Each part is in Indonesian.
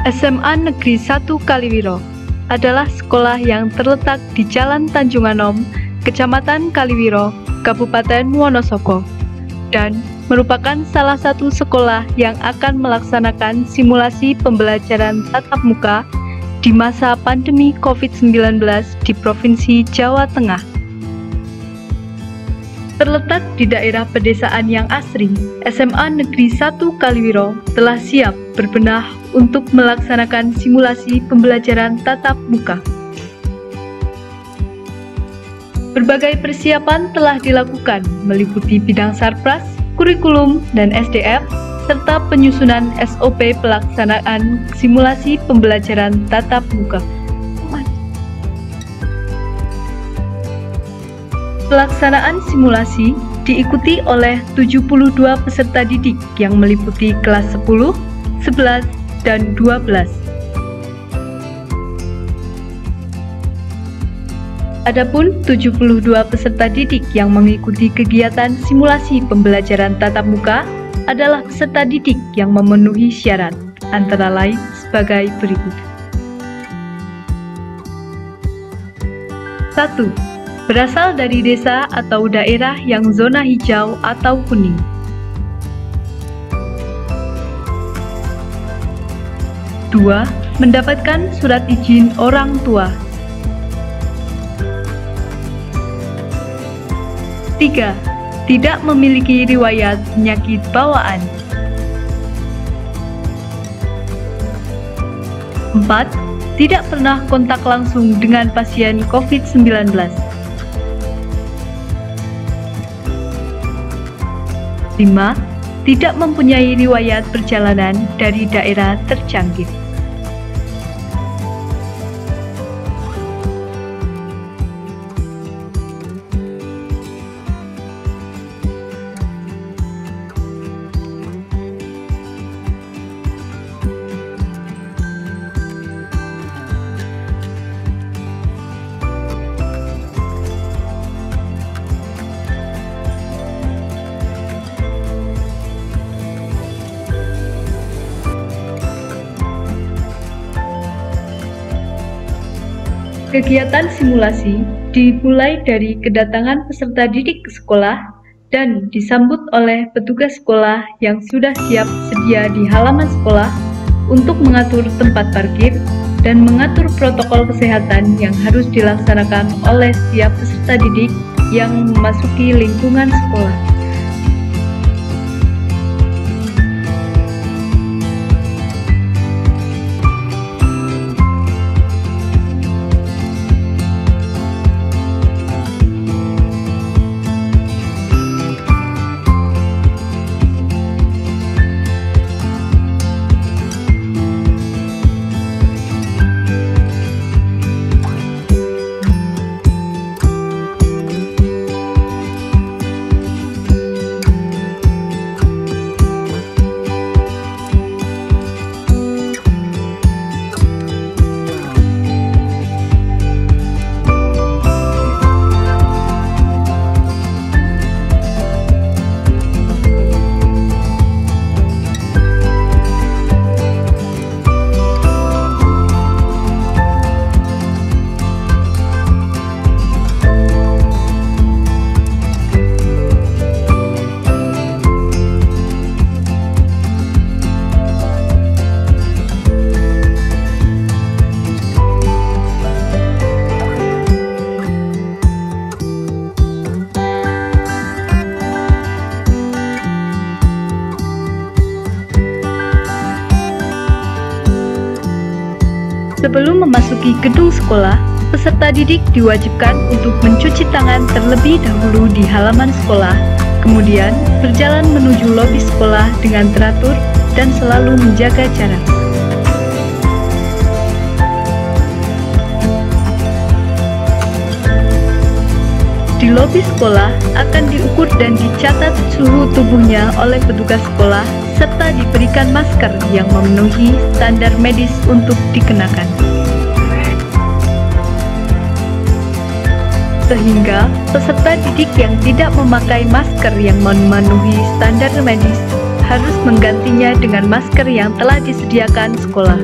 SMA Negeri 1 Kaliwiro adalah sekolah yang terletak di Jalan Tanjung Anom, Kecamatan Kaliwiro, Kabupaten Wonosobo, dan merupakan salah satu sekolah yang akan melaksanakan simulasi pembelajaran tatap muka di masa pandemi COVID-19 di Provinsi Jawa Tengah. Terletak di daerah pedesaan yang asri, SMA Negeri 1 Kaliwiro telah siap berbenah untuk melaksanakan simulasi pembelajaran tatap muka. Berbagai persiapan telah dilakukan, meliputi bidang sarpras, kurikulum, dan SDM, serta penyusunan SOP pelaksanaan simulasi pembelajaran tatap muka. Pelaksanaan simulasi diikuti oleh 72 peserta didik yang meliputi kelas 10, 11, dan 12. Adapun 72 peserta didik yang mengikuti kegiatan simulasi pembelajaran tatap muka adalah peserta didik yang memenuhi syarat, antara lain sebagai berikut. 1. Berasal dari desa atau daerah yang zona hijau atau kuning. 2. Mendapatkan surat izin orang tua. 3. Tidak memiliki riwayat penyakit bawaan. 4. Tidak pernah kontak langsung dengan pasien COVID-19. 5. Tidak mempunyai riwayat perjalanan dari daerah terjangkit. Kegiatan simulasi dimulai dari kedatangan peserta didik ke sekolah dan disambut oleh petugas sekolah yang sudah siap sedia di halaman sekolah untuk mengatur tempat parkir dan mengatur protokol kesehatan yang harus dilaksanakan oleh setiap peserta didik yang memasuki lingkungan sekolah. Sebelum memasuki gedung sekolah, peserta didik diwajibkan untuk mencuci tangan terlebih dahulu di halaman sekolah, kemudian berjalan menuju lobi sekolah dengan teratur dan selalu menjaga jarak. Di lobi sekolah akan diukur dan dicatat suhu tubuhnya oleh petugas sekolah serta diberikan masker yang memenuhi standar medis untuk dikenakan. Sehingga peserta didik yang tidak memakai masker yang memenuhi standar medis harus menggantinya dengan masker yang telah disediakan sekolah.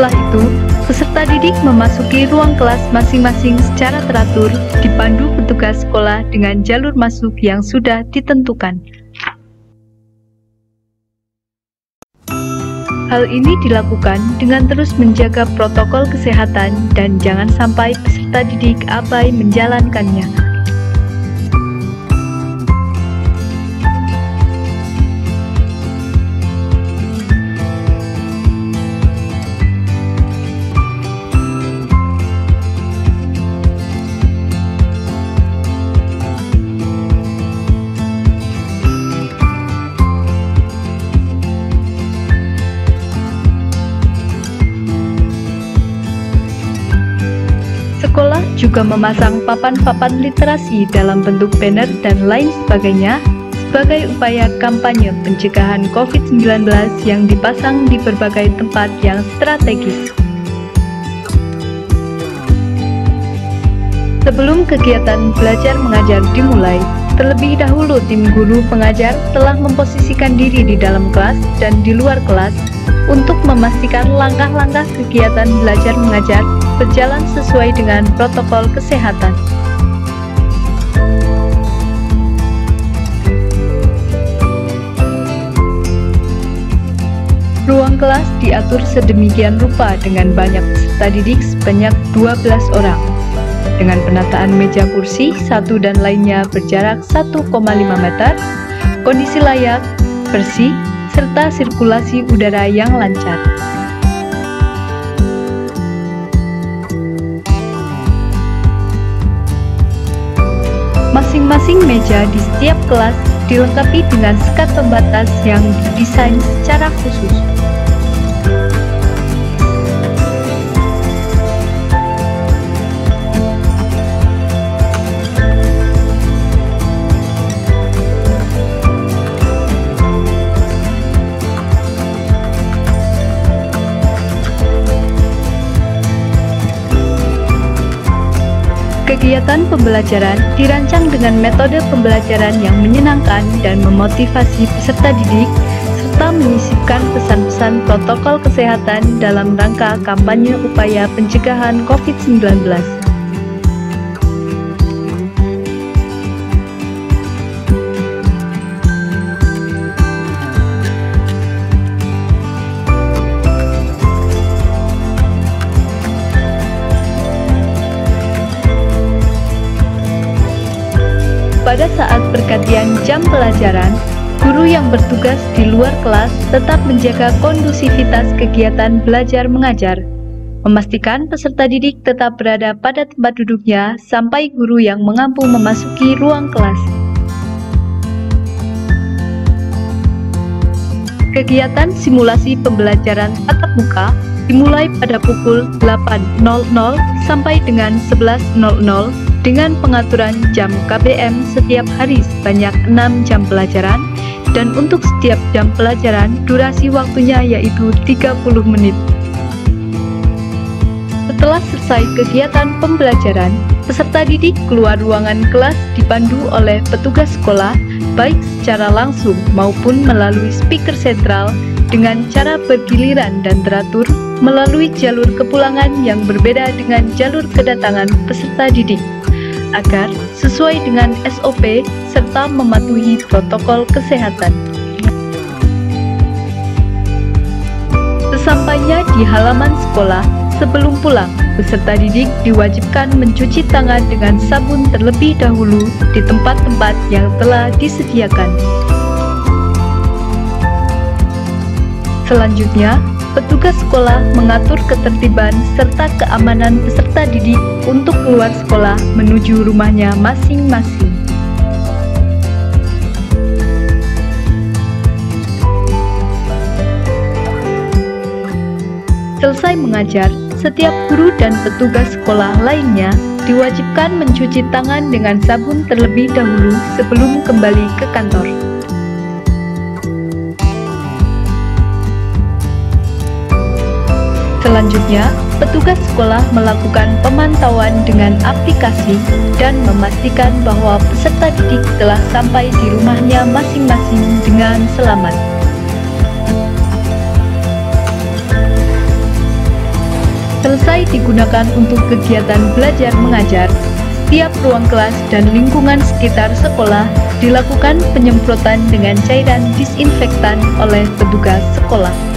Setelah itu, peserta didik memasuki ruang kelas masing-masing secara teratur, dipandu petugas sekolah dengan jalur masuk yang sudah ditentukan. Hal ini dilakukan dengan terus menjaga protokol kesehatan dan jangan sampai peserta didik abai menjalankannya. Sekolah juga memasang papan-papan literasi dalam bentuk banner dan lain sebagainya sebagai upaya kampanye pencegahan COVID-19 yang dipasang di berbagai tempat yang strategis. Sebelum kegiatan belajar mengajar dimulai, terlebih dahulu tim guru pengajar telah memposisikan diri di dalam kelas dan di luar kelas untuk memastikan langkah-langkah kegiatan belajar mengajar berjalan sesuai dengan protokol kesehatan. Ruang kelas diatur sedemikian rupa dengan banyak peserta didik sebanyak 12 orang. Dengan penataan meja kursi satu dan lainnya berjarak 1,5 meter, kondisi layak, bersih, serta sirkulasi udara yang lancar. Masing-masing meja di setiap kelas dilengkapi dengan sekat pembatas yang didesain secara khusus. Kegiatan pembelajaran dirancang dengan metode pembelajaran yang menyenangkan dan memotivasi peserta didik, serta menyisipkan pesan-pesan protokol kesehatan dalam rangka kampanye upaya pencegahan COVID-19. Pada saat pergantian jam pelajaran, guru yang bertugas di luar kelas tetap menjaga kondusivitas kegiatan belajar mengajar, memastikan peserta didik tetap berada pada tempat duduknya sampai guru yang mengampu memasuki ruang kelas. Kegiatan simulasi pembelajaran tatap muka dimulai pada pukul 8.00 sampai dengan 11.00 dengan pengaturan jam KBM setiap hari sebanyak 6 jam pelajaran, dan untuk setiap jam pelajaran durasi waktunya yaitu 30 menit. Setelah selesai kegiatan pembelajaran, peserta didik keluar ruangan kelas dipandu oleh petugas sekolah baik secara langsung maupun melalui speaker sentral dengan cara bergiliran dan teratur melalui jalur kepulangan yang berbeda dengan jalur kedatangan peserta didik, agar sesuai dengan SOP serta mematuhi protokol kesehatan. Sesampainya di halaman sekolah, sebelum pulang, peserta didik diwajibkan mencuci tangan dengan sabun terlebih dahulu di tempat-tempat yang telah disediakan. Selanjutnya, petugas sekolah mengatur ketertiban serta keamanan peserta didik untuk keluar sekolah menuju rumahnya masing-masing. Selesai mengajar, setiap guru dan petugas sekolah lainnya diwajibkan mencuci tangan dengan sabun terlebih dahulu sebelum kembali ke kantor. Selanjutnya, petugas sekolah melakukan pemantauan dengan aplikasi dan memastikan bahwa peserta didik telah sampai di rumahnya masing-masing dengan selamat. Selesai digunakan untuk kegiatan belajar mengajar, setiap ruang kelas dan lingkungan sekitar sekolah dilakukan penyemprotan dengan cairan disinfektan oleh petugas sekolah.